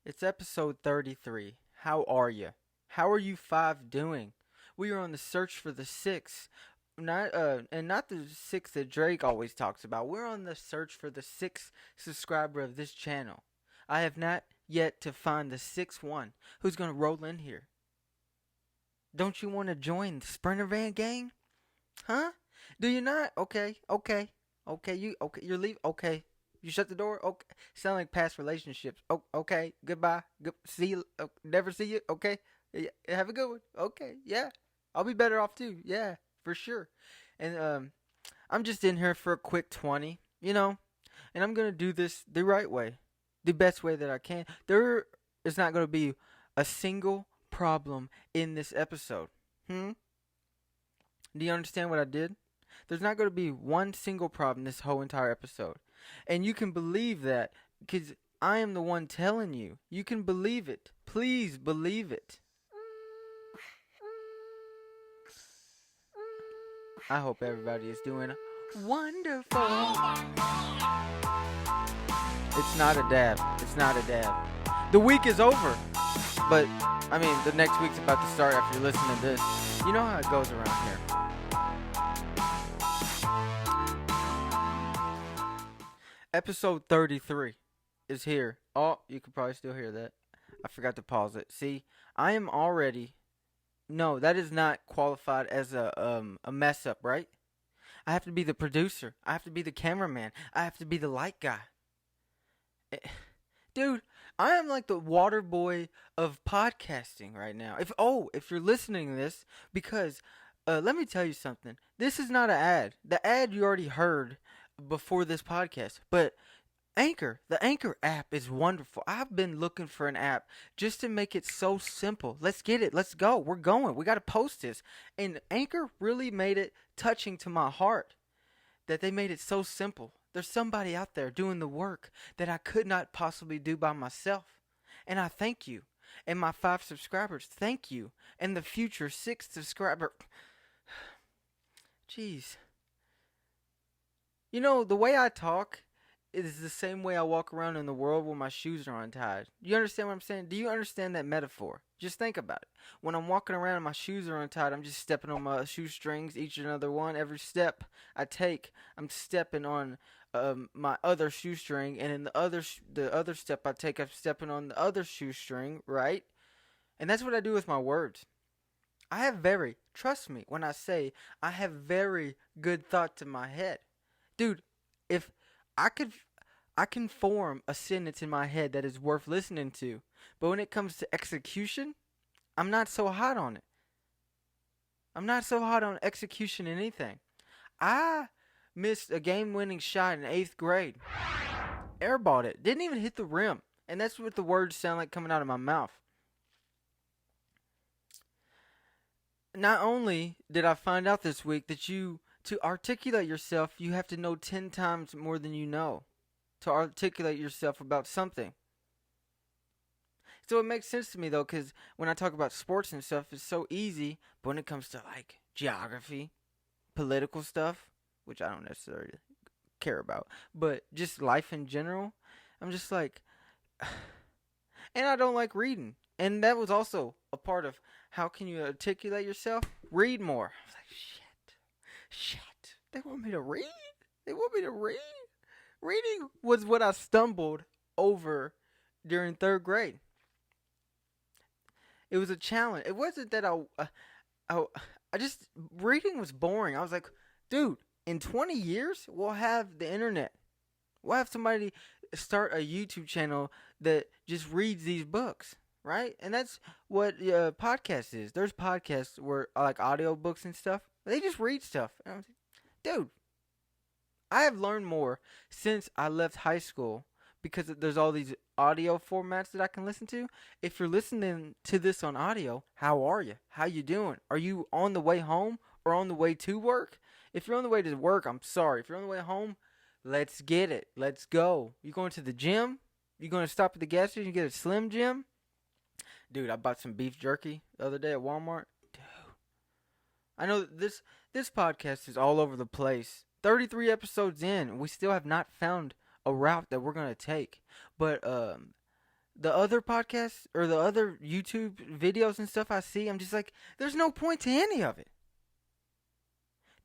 It's episode 33. How are you? How are you five doing? We are on the search for the six. Not the six that Drake always talks about. We're on the search for the sixth subscriber of this channel. I have not yet to find the sixth one who's gonna roll in here. Don't you want to join the Sprinter Van gang? Huh? Do you not? Okay. You're leaving. Okay, you shut the door. Okay, sound like past relationships. Oh, okay. Goodbye. See you. Never see you. Okay. Yeah, have a good one. Okay. Yeah, I'll be better off too. Yeah, for sure. And I'm just in here for a quick 20. And I'm gonna do this the right way, the best way that I can. There is not gonna be a single problem in this episode. Hmm. Do you understand what I did? There's not going to be one single problem this whole entire episode. And you can believe that because I am the one telling you. You can believe it. Please believe it. I hope everybody is doing wonderful. It's not a dab. It's not a dab. The week is over. But, I mean, the next week's about to start after you're listening to this. You know how it goes around here. Episode 33 is here. Oh, you can probably still hear that. I forgot to pause it. See, I am already... No, that is not qualified as a mess up, right? I have to be the producer. I have to be the cameraman. I have to be the light guy. Dude, I am like the water boy of podcasting right now. If you're listening to this, because let me tell you something. This is not an ad. The ad you already heard before this podcast, but the Anchor app is wonderful. I've been looking for an app just to make it so simple. Let's get it. Let's go. We're going. We got to post this. And Anchor really made it touching to my heart that they made it so simple. There's somebody out there doing the work that I could not possibly do by myself. And I thank you. And my 5 subscribers, thank you. And the future 6 subscriber. Jeez. You know, the way I talk is the same way I walk around in the world when my shoes are untied. You understand what I'm saying? Do you understand that metaphor? Just think about it. When I'm walking around and my shoes are untied, I'm just stepping on my shoestrings, each and another one. Every step I take, I'm stepping on my other shoestring, and in the other step I take, I'm stepping on the other shoestring, right? And that's what I do with my words. Trust me when I say I have very good thoughts in my head. Dude, if I could I can form a sentence in my head that is worth listening to, but when it comes to execution, I'm not so hot on it. I'm not so hot on execution in anything. I missed a game-winning shot in 8th grade. Airballed it. Didn't even hit the rim. And that's what the words sound like coming out of my mouth. Not only did I find out this week that to articulate yourself, you have to know 10 times more than you know to articulate yourself about something. So it makes sense to me, though, because when I talk about sports and stuff, it's so easy. But when it comes to, like, geography, political stuff, which I don't necessarily care about, but just life in general, I'm just like... And I don't like reading. And that was also a part of how can you articulate yourself? Read more. I was like, shit. They want me to read? They want me to read? Reading was what I stumbled over during 3rd grade. It was a challenge. It wasn't that I just, reading was boring. I was like, dude, in 20 years, we'll have the internet. We'll have somebody start a YouTube channel that just reads these books, right? And that's what podcast is. There's podcasts where like audio books and stuff. They just read stuff. And I was like, dude, I have learned more since I left high school because there's all these audio formats that I can listen to. If you're listening to this on audio, how are you? How you doing? Are you on the way home or on the way to work? If you're on the way to work, I'm sorry. If you're on the way home, let's get it. Let's go. You going to the gym? You going to stop at the gas station and get a Slim Jim? Dude, I bought some beef jerky the other day at Walmart. Dude, I know this podcast is all over the place. 33 episodes in, we still have not found a route that we're going to take. But the other podcasts or the other YouTube videos and stuff I see, I'm just like, there's no point to any of it.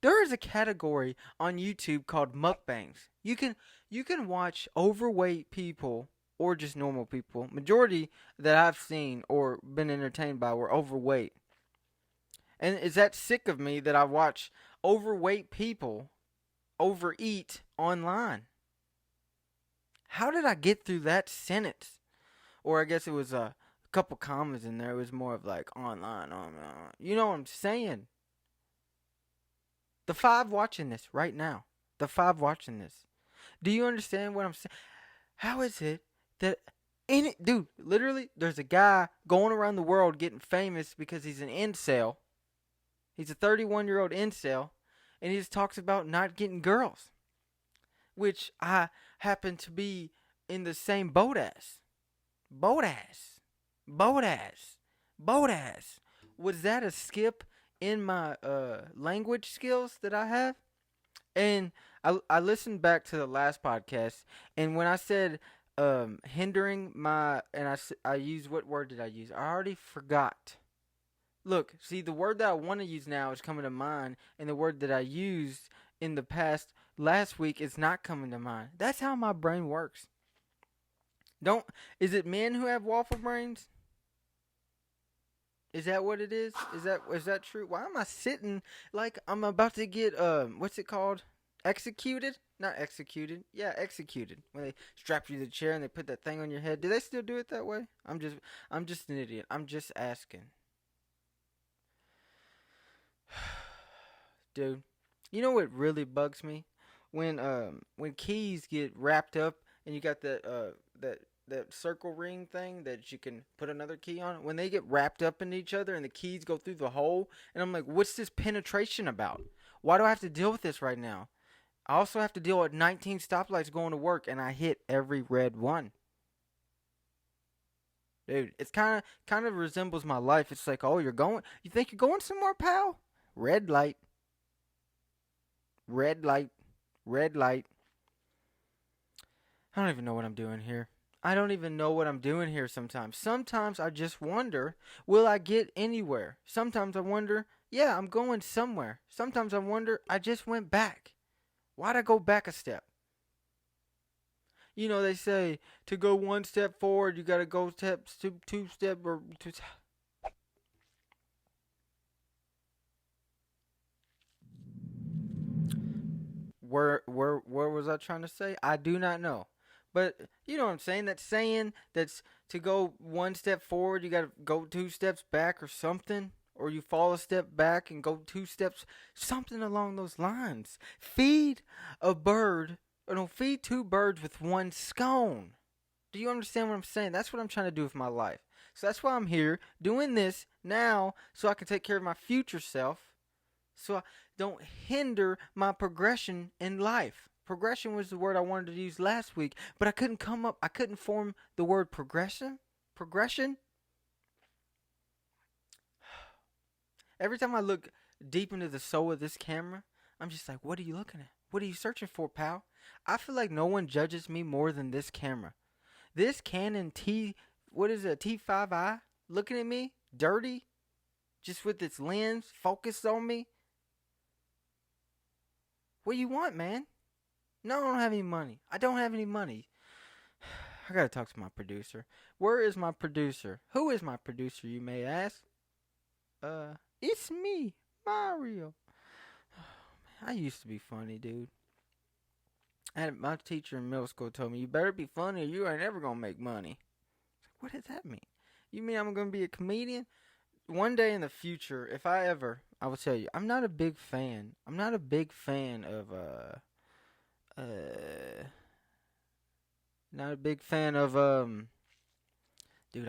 There is a category on YouTube called mukbangs. You can watch overweight people or just normal people. Majority that I've seen or been entertained by were overweight. And is that sick of me that I watch overweight people overeat online? How did I get through that sentence? Or I guess it was a couple commas in there. It was more of like online, online. You know what I'm saying? The five watching this right now. The five watching this. Do you understand what I'm saying? How is it that dude, literally, there's a guy going around the world getting famous because he's an incel. He's a 31-year-old incel, and he just talks about not getting girls, which I happen to be in the same boat as. Boat ass. Boat ass. Boat ass. Was that a skip in my language skills that I have? And I listened back to the last podcast, and when I said hindering my, and I used, what word did I use? I already forgot. Look, see, the word that I want to use now is coming to mind, and the word that I used in the past last week is not coming to mind. That's how my brain works. Is it men who have waffle brains? Is that what it is? Is that true? Why am I sitting like I'm about to get what's it called? Executed? Not executed. Yeah, executed. When they strap you to the chair and they put that thing on your head. Do they still do it that way? I'm just an idiot. I'm just asking. Dude, you know what really bugs me? When keys get wrapped up and you got that circle ring thing that you can put another key on, when they get wrapped up in each other and the keys go through the hole, and I'm like, what's this penetration about? Why do I have to deal with this right now? I also have to deal with 19 stoplights going to work, and I hit every red one. Dude, it's kind of resembles my life. It's like, oh, you think you're going somewhere, pal? Red light. Red light. Red light. I don't even know what I'm doing here. I don't even know what I'm doing here sometimes. Sometimes I just wonder, will I get anywhere? Sometimes I wonder, yeah, I'm going somewhere. Sometimes I wonder, I just went back. Why'd I go back a step? You know, they say to go one step forward, you gotta go two step or two. Where was I trying to say? I do not know. But you know what I'm saying? That saying that's to go one step forward, you gotta go two steps back or something. Or you fall a step back and go two steps, something along those lines. Feed two birds with one scone. Do you understand what I'm saying? That's what I'm trying to do with my life. So that's why I'm here doing this now so I can take care of my future self. So I don't hinder my progression in life. Progression was the word I wanted to use last week, but I couldn't form the word progression. Progression? Every time I look deep into the soul of this camera, I'm just like, what are you looking at? What are you searching for, pal? I feel like no one judges me more than this camera. This Canon T5i, looking at me, dirty, just with its lens focused on me. What do you want, man? No, I don't have any money. I don't have any money. I gotta talk to my producer. Where is my producer? Who is my producer, you may ask? It's me, Mario. I used to be funny, dude. My teacher in middle school told me, you better be funny or you ain't ever gonna make money. What does that mean? You mean I'm gonna be a comedian? One day in the future, if I will tell you, I'm not a big fan. I'm not a big fan of, not a big fan of, dude,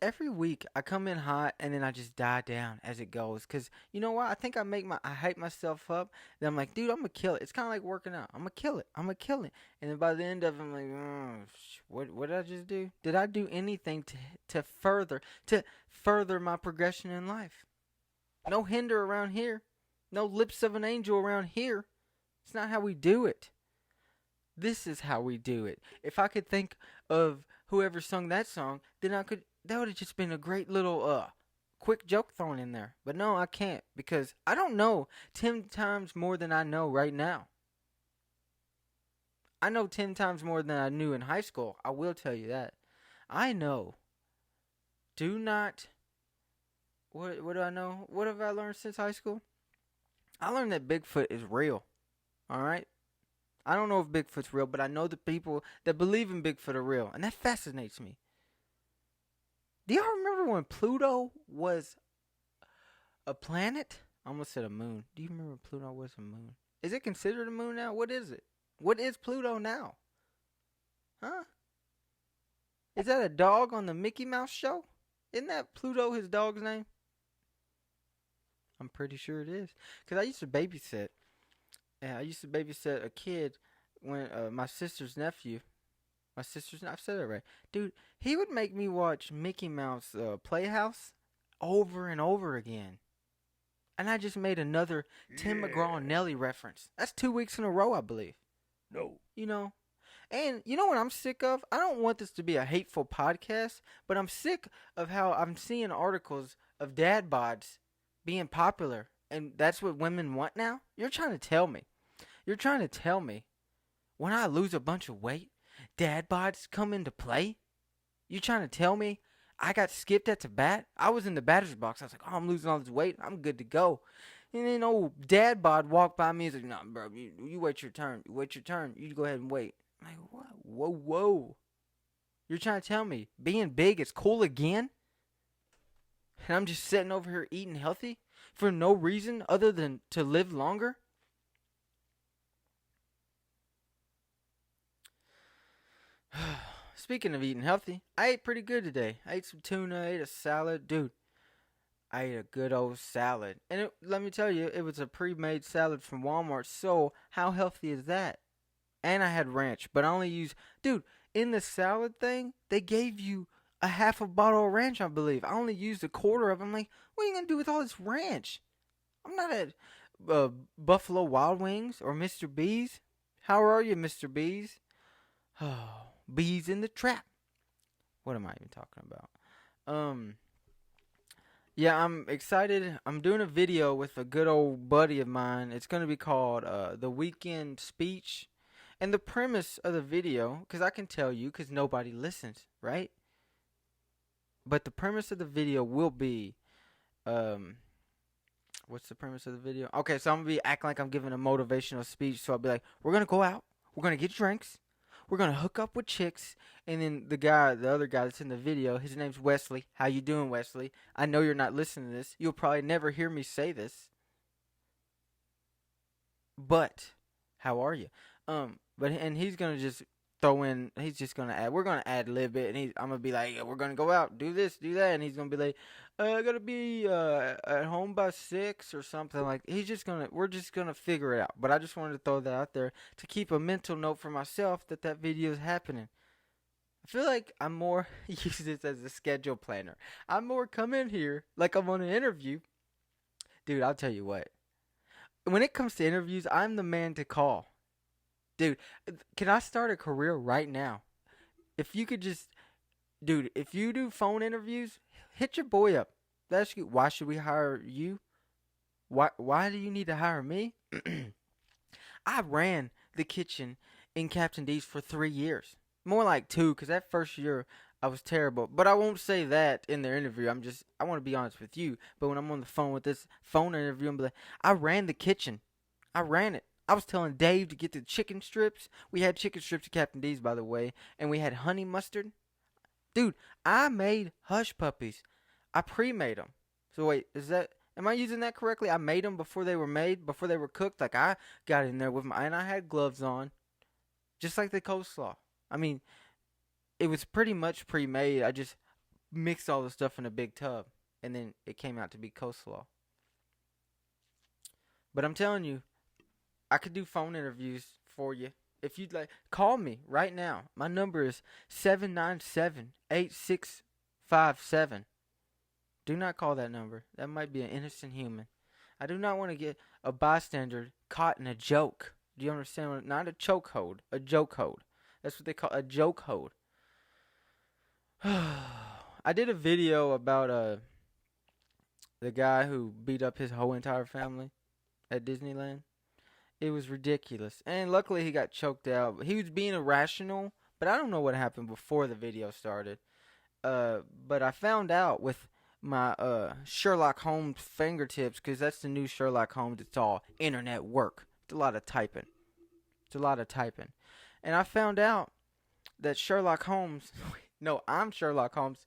every week I come in hot and then I just die down as it goes. Cause you know what? I think I hype myself up. Then I'm like, dude, I'm gonna kill it. It's kind of like working out. I'm gonna kill it. And then by the end of it, I'm like, what did I just do? Did I do anything to further my progression in life? No hinder around here. No lips of an angel around here. It's not how we do it. This is how we do it. If I could think of whoever sung that song, then I could. That would have just been a great little quick joke thrown in there. But no, I can't because I don't know 10 times more than I know right now. I know 10 times more than I knew in high school. I will tell you that. I know. Do not. What do I know? What have I learned since high school? I learned that Bigfoot is real. All right. I don't know if Bigfoot's real, but I know the people that believe in Bigfoot are real, and that fascinates me. Do y'all remember when Pluto was a planet? I almost said a moon. Do you remember Pluto was a moon? Is it considered a moon now? What is it? What is Pluto now? Huh? Is that a dog on the Mickey Mouse show? Isn't that Pluto his dog's name? I'm pretty sure it is. Because I used to babysit. Yeah, I used to babysit a kid when my sister's nephew. I've said it right. Dude, he would make me watch Mickey Mouse Playhouse over and over again. And I just made another Tim McGraw and Nelly reference. That's 2 weeks in a row, I believe. No. You know? And you know what I'm sick of? I don't want this to be a hateful podcast, but I'm sick of how I'm seeing articles of dad bods being popular. And that's what women want now? You're trying to tell me when I lose a bunch of weight, dad bods come into play? You trying to tell me I got skipped at the bat? I was in the batter's box. I was like, oh, I'm losing all this weight. I'm good to go. And then old dad bod walked by me and was like, nah, bro, you wait your turn. You wait your turn. You go ahead and wait. I'm like, what? Whoa. You're trying to tell me being big is cool again? And I'm just sitting over here eating healthy for no reason other than to live longer? Speaking of eating healthy, I ate pretty good today. I ate some tuna, I ate a salad. Dude, I ate a good old salad. And let me tell you, it was a pre-made salad from Walmart. So, how healthy is that? And I had ranch, but I only used... Dude, in the salad thing, they gave you a half a bottle of ranch, I believe. I only used a quarter of it. I'm like, what are you going to do with all this ranch? I'm not at Buffalo Wild Wings or Mr. B's. How are you, Mr. B's? Oh, bees in the trap. What am I even talking about? Yeah, I'm excited. I'm doing a video with a good old buddy of mine. It's going to be called The Weekend Speech. And the premise of the video, because I can tell you, because nobody listens, right? But the premise of the video will be, what's the premise of the video? Okay, so I'm going to be acting like I'm giving a motivational speech. So I'll be like, we're going to go out. We're going to get drinks. We're going to hook up with chicks. And then the other guy that's in the video, his name's Wesley. How you doing, Wesley? I know you're not listening to this. You'll probably never hear me say this. But, how are you? And he's going to just throw in, he's just going to add, we're going to add a little bit. And I'm going to be like, yeah, we're going to go out, do this, do that. And he's going to be like, I got to be at home by 6 or something. Like, we're just going to figure it out. But I just wanted to throw that out there to keep a mental note for myself that video is happening. I feel like I'm more, use this as a schedule planner. I'm more come in here like I'm on an interview. Dude, I'll tell you what. When it comes to interviews, I'm the man to call. Dude, can I start a career right now? If you could just, dude, if you do phone interviews, hit your boy up. Ask you, why should we hire you? Why do you need to hire me? I ran the kitchen in Captain D's for 3 years. More like 2, because that first year I was terrible. But I won't say that in their interview. I want to be honest with you. But when I'm on the phone with this phone interview, I'm like, I ran the kitchen. I ran it. I was telling Dave to get the chicken strips. We had chicken strips at Captain D's, by the way. And we had honey mustard. Dude, I made hush puppies. I pre-made them. So wait, am I using that correctly? I made them before they were made, before they were cooked. Like, I got in there and I had gloves on. Just like the coleslaw. I mean, it was pretty much pre-made. I just mixed all the stuff in a big tub. And then it came out to be coleslaw. But I'm telling you, I could do phone interviews for you. If you'd like, call me right now. My number is 797-8657. Do not call that number. That might be an innocent human. I do not want to get a bystander caught in a joke. Do you understand? Not a chokehold, a joke hold. That's what they call a joke hold. I did a video about the guy who beat up his whole entire family at Disneyland. It was ridiculous. And luckily he got choked out. He was being irrational, but I don't know what happened before the video started. But I found out with my Sherlock Holmes fingertips, because that's the new Sherlock Holmes. It's all internet work. It's a lot of typing. And I found out that Sherlock Holmes, no, I'm Sherlock Holmes.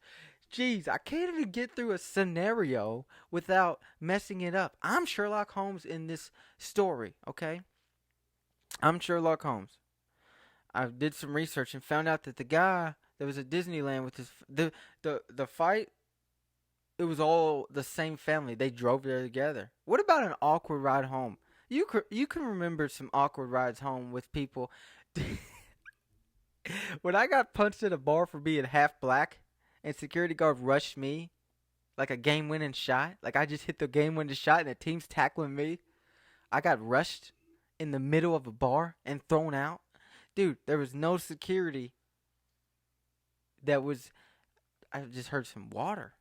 Jeez, I can't even get through a scenario without messing it up. I'm Sherlock Holmes in this story, okay? I'm Sherlock Holmes. I did some research and found out that the guy that was at Disneyland with his the fight, it was all the same family. They drove there together. What about an awkward ride home? You can remember some awkward rides home with people. When I got punched at a bar for being half black, and security guard rushed me like a game-winning shot, like I just hit the game-winning shot and the team's tackling me. I got rushed in the middle of a bar and thrown out. Dude, there was no security. I just heard some water.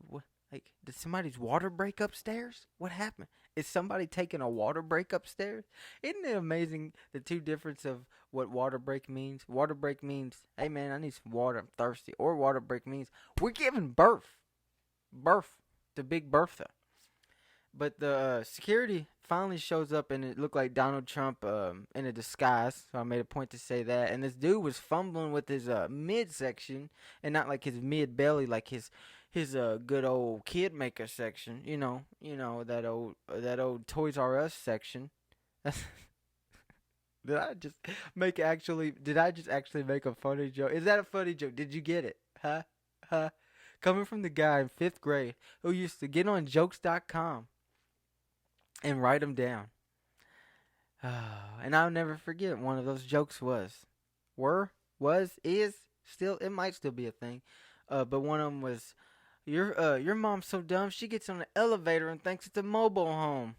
What? Like, did somebody's water break upstairs? What happened? Is somebody taking a water break upstairs? Isn't it amazing the two difference of what water break means? Water break means, hey man, I need some water, I'm thirsty. Or water break means, we're giving birth. Birth to Big Bertha. But the security finally shows up, and it looked like Donald Trump in a disguise. So I made a point to say that. And this dude was fumbling with his midsection, and not like his mid belly, like his good old kid maker section. You know that old Toys R Us section. Did I just actually make a funny joke? Is that a funny joke? Did you get it? Huh? Coming from the guy in 5th grade who used to get on jokes.com and write them down. And I'll never forget one of those jokes is, still, it might still be a thing. But one of them was, your mom's so dumb, she gets on the elevator and thinks it's a mobile home.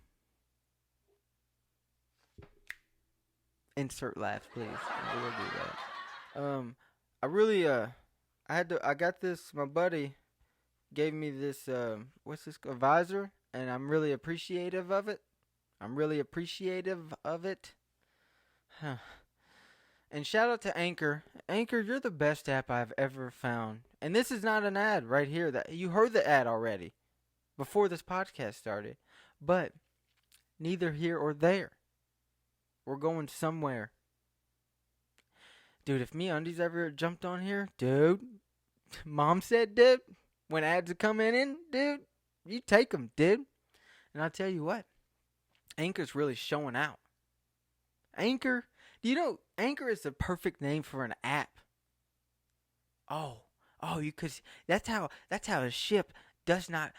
Insert laughs, please. I will do that. I got this, my buddy gave me this, a visor, and I'm really appreciative of it. Huh. And shout out to Anchor. Anchor, you're the best app I've ever found. And this is not an ad right here. That you heard the ad already before this podcast started. But neither here or there. We're going somewhere. Dude, if MeUndies ever jumped on here, dude, Mom said, dude, when ads are coming in, dude, you take them, dude. And I'll tell you what, Anchor's really showing out. Anchor, do you know Anchor is the perfect name for an app? Because that's how a ship does not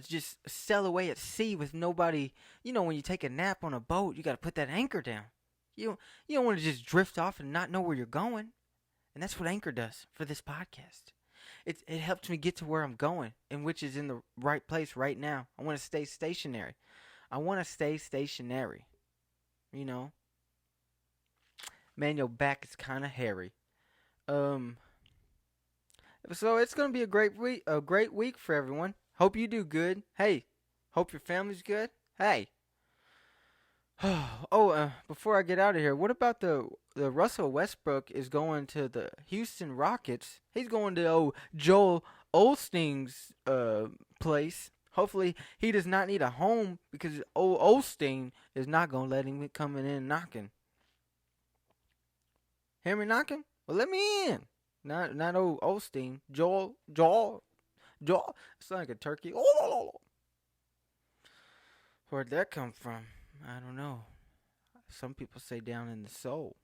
just sail away at sea with nobody. You know, when you take a nap on a boat, you got to put that anchor down. You don't want to just drift off and not know where you're going. And that's what Anchor does for this podcast. It helps me get to where I'm going, and which is in the right place right now. I want to stay stationary. You know. Man, your back is kind of hairy. So it's gonna be a great week for everyone. Hope you do good. Hey, hope your family's good. Hey. Before I get out of here, what about the Russell Westbrook is going to the Houston Rockets? He's going to Joel Osteen's place. Hopefully he does not need a home, because old Osteen is not gonna let him coming in knocking. Hear me knocking? Well, let me in. Not old Osteen. Joel. It's like a turkey. Where'd that come from? I don't know. Some people say down in the soul.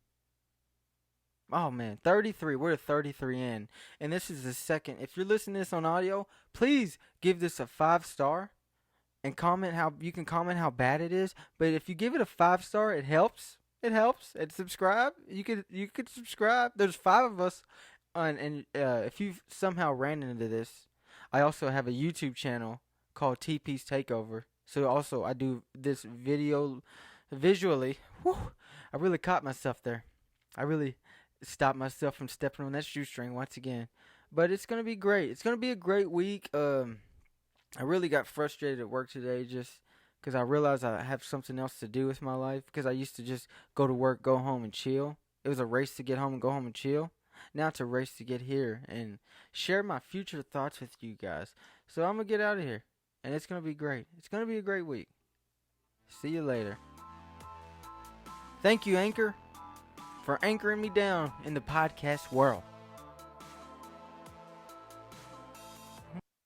Oh man, 33. We're 33 in. And this is the second. If you're listening to this on audio, please give this a 5-star. And comment how bad it is. But if you give it a 5-star, it helps. And subscribe. You could subscribe. There's 5 of us. And if you've somehow ran into this, I also have a YouTube channel called TP's Takeover. So also I do this video visually. I really caught myself there. I really stopped myself from stepping on that shoestring once again. But it's gonna be great. It's gonna be a great week. I really got frustrated at work today just because I realized I have something else to do with my life. Because I used to just go to work, go home, and chill. It was a race to get home and go home and chill. Now it's a race to get here and share my future thoughts with you guys. So I'm gonna get out of here, and it's gonna be great. It's gonna be a great week. See you later. Thank you, Anchor, for anchoring me down in the podcast world.